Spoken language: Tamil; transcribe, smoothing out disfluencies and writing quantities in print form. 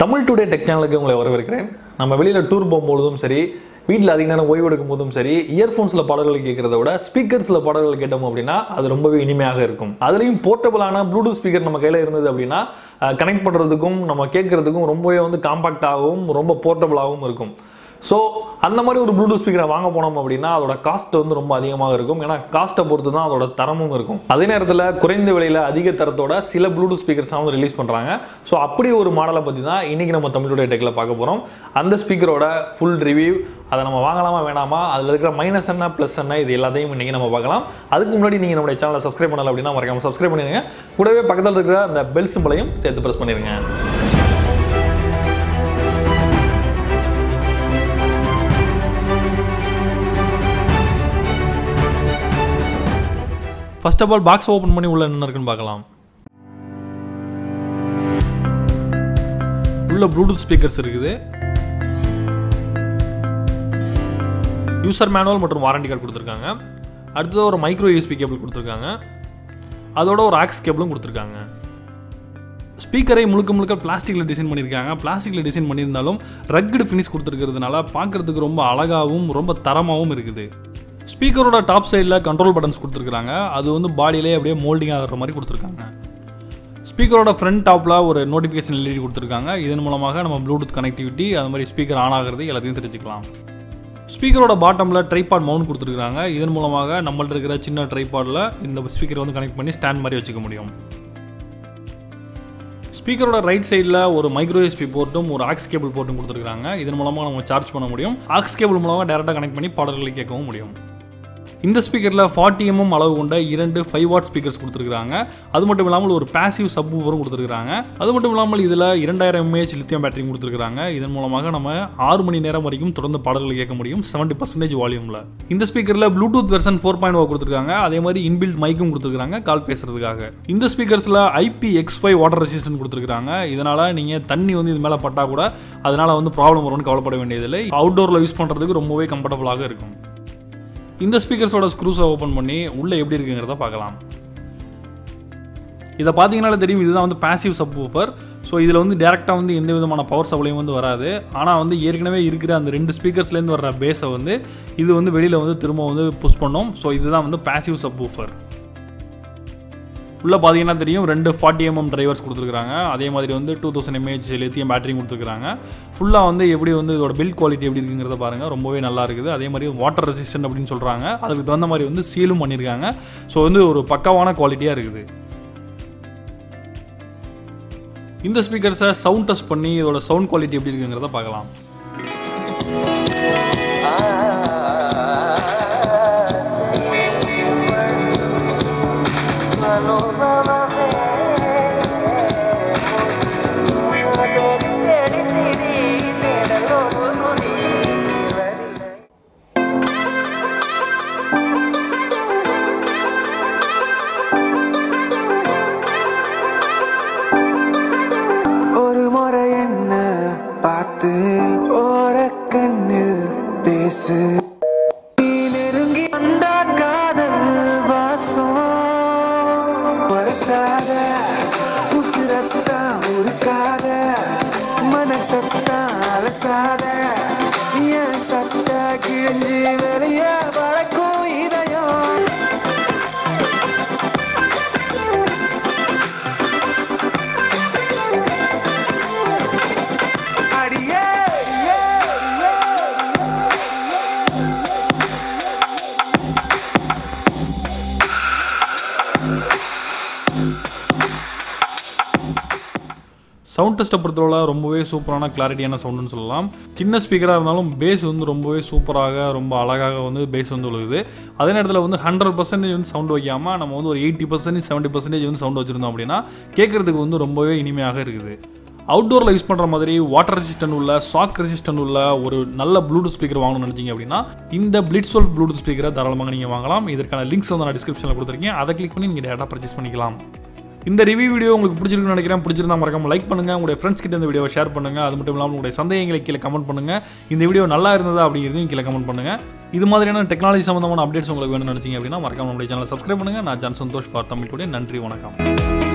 தமிழ் டுடே டெக் சேனலுக்கு உங்களை வரவேற்கிறேன். நம்ம வெளியில் டூர் போகும்போதும் சரி, வீட்டில் அதிக நேரம் ஓய்வு எடுக்கும் போதும் சரி, இயர்ஃபோன்ஸில் பாடல்கள் கேட்கறத விட ஸ்பீக்கர்ஸில் பாடல்கள் கேட்டோம் அப்படின்னா அது ரொம்பவே இனிமையாக இருக்கும். அதுலேயும் போர்ட்டபிளான ப்ளூடூத் ஸ்பீக்கர் நம்ம கையில் இருந்தது அப்படின்னா கனெக்ட் பண்ணுறதுக்கும் நம்ம கேட்கறதுக்கும் ரொம்பவே காம்பாக்டாகவும் ரொம்ப போர்ட்டபிளாகவும் இருக்கும். ஸோ அந்த மாதிரி ஒரு ப்ளூடூத் ஸ்பீக்கரை வாங்க போனோம் அப்படின்னா அதோட காஸ்ட் ரொம்ப அதிகமாக இருக்கும். ஏன்னா காஸ்ட்டை பொறுத்து தான் அதோட தரமும் இருக்கும். அதே நேரத்தில் குறைந்த விலையில் அதிக தரத்தோட சில ப்ளூடூத் ஸ்பீக்கர்ஸாக ரிலீஸ் பண்ணுறாங்க. ஸோ அப்படி ஒரு மாடலை பற்றி தான் இன்றைக்கி நம்ம தமிழோட டெக்கில் பார்க்க போகிறோம். அந்த ஸ்பீக்கரோட ஃபுல் ரிவ்யூ, அதை நம்ம வாங்கலாமா வேணாமா, அதில் இருக்கிற மைனஸ் என்ன ப்ளஸ் என்ன, இது எல்லாத்தையும் இன்றைக்கி நம்ம பார்க்கலாம். அதுக்கு முன்னாடி நீங்கள் நம்மளுடைய சேனலை சப்ஸ்கிரைப் பண்ணலை அப்படின்னா மறக்காமல் சப்ஸ்கிரைப் பண்ணிடுங்க. கூடவே பக்கத்தில் இருக்கிற அந்த பெல் சிம்பளையும் சேர்த்து ப்ரெஸ் பண்ணிடுங்க. First of all box open பண்ணி உள்ள என்ன இருக்குன்னு பார்க்கலாம். உள்ள ப்ளூடூத் ஸ்பீக்கர்ஸ் இருக்குது, யூசர் மேனுவல் மற்றும் வாரண்டி கார்டு கொடுத்துருக்காங்க. அடுத்தது ஒரு மைக்ரோ யூஎஸ்பி கேபிள் கொடுத்துருக்காங்க. அதோட ஒரு ஆக்ஸ் கேபிளும் கொடுத்துருக்காங்க. ஸ்பீக்கரை முழுக்க பிளாஸ்டிக்கில் டிசைன் பண்ணியிருக்காங்க. பிளாஸ்டிக்கில் டிசைன் பண்ணியிருந்தாலும் ரக்டு ஃபினிஷ் கொடுத்துருக்கிறதுனால பார்க்குறதுக்கு ரொம்ப அழகாகவும் ரொம்ப தரமாகவும் இருக்குது. ஸ்பீக்கரோட டாப் சைடில் கண்ட்ரோல் பட்டன்ஸ் கொடுத்துருக்காங்க. அது பாடியிலே அப்படியே மோல்டிங் ஆகிற மாதிரி கொடுத்துருக்காங்க. ஸ்பீக்கரோட ஃப்ரண்ட் டாப்பில் ஒரு நோட்டிஃபிகேஷன் எல்இடி கொடுத்துருக்காங்க. இதன் மூலமாக நம்ம ப்ளூடூத் கனெக்டிவிட்டி அது மாதிரி ஸ்பீக்கர் ஆன் ஆகிறது எல்லாத்தையும் தெரிஞ்சுக்கலாம். ஸ்பீக்கரோட பாட்டமில் ட்ரைபாட் மவுண்ட் கொடுத்துருக்காங்க. இதன் மூலமாக நம்மள்ட்ட இருக்கிற சின்ன ட்ரைபாடில் இந்த ஸ்பீக்கரை கனெக்ட் பண்ணி ஸ்டாண்ட் மாதிரி வச்சுக்க முடியும். ஸ்பீக்கரோட ரைட் சைடில் ஒரு மைக்ரோ யூஎஸ்பி போர்ட்டும் ஒரு ஆக்ஸ் கேபிள் போர்ட்டும் கொடுத்துருக்காங்க. இதன் மூலமாக நம்ம சார்ஜ் பண்ண முடியும். ஆக்ஸ் கேபிள் மூலமாக டேரெக்டாக கனெக்ட் பண்ணி பாடல்களை கேட்கவும் முடியும். இந்த ஸ்பீக்கரில் 40 mm அளவு கொண்ட 2 5 வாட் ஸ்பீக்கர்ஸ் கொடுத்துருக்காங்க. அது மட்டும் இல்லாமல் ஒரு பாசிவ் சப்வூஃபரும் கொடுத்துருக்காங்க. அது மட்டும் இல்லாமல் இதில் 2000 mAh லித்தியம் பேட்டரி கொடுத்துருக்காங்க. இதன் மூலமாக நம்ம 6 மணி நேரம் வரைக்கும் தொடர்ந்து பாடல்களை கேட்க முடியும் 70% வால்யூமில். இந்த ஸ்பீக்கரில் ப்ளூடூத் வெர்ஷன் 4.0 கொடுத்துருக்காங்க. அதே மாதிரி இன்பில்ட் மைக்கும் கொடுத்துருக்காங்க கால் பேசுறதுக்காக. இந்த ஸ்பீக்கர்ஸில் IPX5 வாட்டர் ரெசிஸ்டன்ட் கொடுத்துருக்காங்க. இதனால் நீங்கள் தண்ணி இது மேலே பட்டா கூட அதனால் ப்ராப்ளம் வரும்னு கவலைப்பட வேண்டியதில்லை. அவுட்டோரில் யூஸ் பண்ணுறதுக்கு ரொம்பவே கம்ஃபர்டபுளாக இருக்கும். இந்த ஸ்பீக்கர்ஸோட ஸ்க்ரூஸை ஓப்பன் பண்ணி உள்ளே எப்படி இருக்குங்கிறத பார்க்கலாம். இதை பார்த்தீங்கன்னாலே தெரியும், இதுதான் பாசிவ் சப்வூஃபர். ஸோ இதில் டேரெக்டாக எந்த விதமான பவர் சப்ளையும் வராது. ஆனால் ஏற்கனவே இருக்கிற அந்த 2 ஸ்பீக்கர்ஸ்லேருந்து வர்ற பேஸை இது வெளியில் திரும்ப புஷ் பண்ணோம். ஸோ இதுதான் பாசிவ் சப்வூஃபர். உள்ளே பார்த்தீங்கன்னா தெரியும் 2 40 mm டிரைவர்ஸ் கொடுத்துருக்காங்க. அதே மாதிரி 2000 mAh லித்தியம் பேட்டரியும் கொடுத்துருக்காங்க. ஃபுல்லாக எப்படி இதோட பில்ட் குவாலிட்டி எப்படி இருக்குங்கிறத பாருங்கள், ரொம்பவே நல்லா இருக்குது. அதே மாதிரி வாட்டர் ரெசிஸ்டன்ட் அப்படின்னு சொல்கிறாங்க. அதுக்கு தகுந்த மாதிரி சீலும் பண்ணியிருக்காங்க. ஸோ ஒரு பக்காவான குவாலிட்டியாக இருக்குது. இந்த ஸ்பீக்கர்ஸை சவுண்ட் டெஸ்ட் பண்ணி இதோட சவுண்ட் குவாலிட்டி எப்படி இருக்குங்கிறத பார்க்கலாம். சவுண்ட் டெஸ்ட்டை பொறுத்தவரை ரொம்பவே சூப்பரான கிளாரிட்டியான சவுண்டுன்னு சொல்லலாம். சின்ன ஸ்பீக்கராக இருந்தாலும் பேஸ் ரொம்பவே சூப்பராக ரொம்ப அழகாக பேஸ் உழுகுது. அதே நேரத்தில் 100% சவுண்ட் வைக்காமல் நம்ம ஒரு 80% 70% சவுண்ட் வச்சுருந்தோம் அப்படின்னா கேட்குறதுக்கு ரொம்பவே இனிமையாக இருக்குது. அவுட்டோரில் யூஸ் பண்ணுற மாதிரி வாட்டர் ரெசிஸ்டன்ட் உள்ள ஷாக் ரெசிஸ்டன்ட் உள்ள ஒரு நல்ல ப்ளூடூத் ஸ்பீக்கர் வாங்கணும்னு நினச்சிங்க அப்படின்னா இந்த Blitzwolf ப்ளூடூத் ஸ்பீக்கரை தாராளமாக நீங்கள் வாங்கலாம். இதற்கான லிங்க்ஸ் நான் டிஸ்கிரிப்ஷனில் கொடுத்துருக்கேன். அதை கிளிக் பண்ணி நீங்கள் டேரெக்டாக பர்ச்சேஸ் பண்ணிக்கலாம். இந்த ரிவ்யூ வீடியோ உங்களுக்கு பிடிச்சிருக்குன்னு நினைக்கிறேன். பிடிச்சிருந்தா மறக்காம லைக் பண்ணுங்க, உங்களுடைய ஃப்ரெண்ட்ஸ் கிட்ட இந்த வீடியோவை ஷேர் பண்ணுங்க. அது மட்டும் இல்லாமல் உங்களுடைய சந்தேகங்களை கீழே கமெண்ட் பண்ணுங்க. இந்த வீடியோ நல்லா இருந்ததா அப்படிங்கிறதையும் கீழே கமெண்ட் பண்ணுங்க. இது மாதிரியான டெக்னாலஜி சம்பந்தமான அப்டேட்ஸ் உங்களுக்கு வேணும்னு நினைச்சீங்க அப்படின்னா மறக்காம நம்முடைய சேனலை சப்ஸ்கிரைப் பண்ணுங்க. நான் John Santhosh for Tamil Today. நன்றி, வணக்கம்.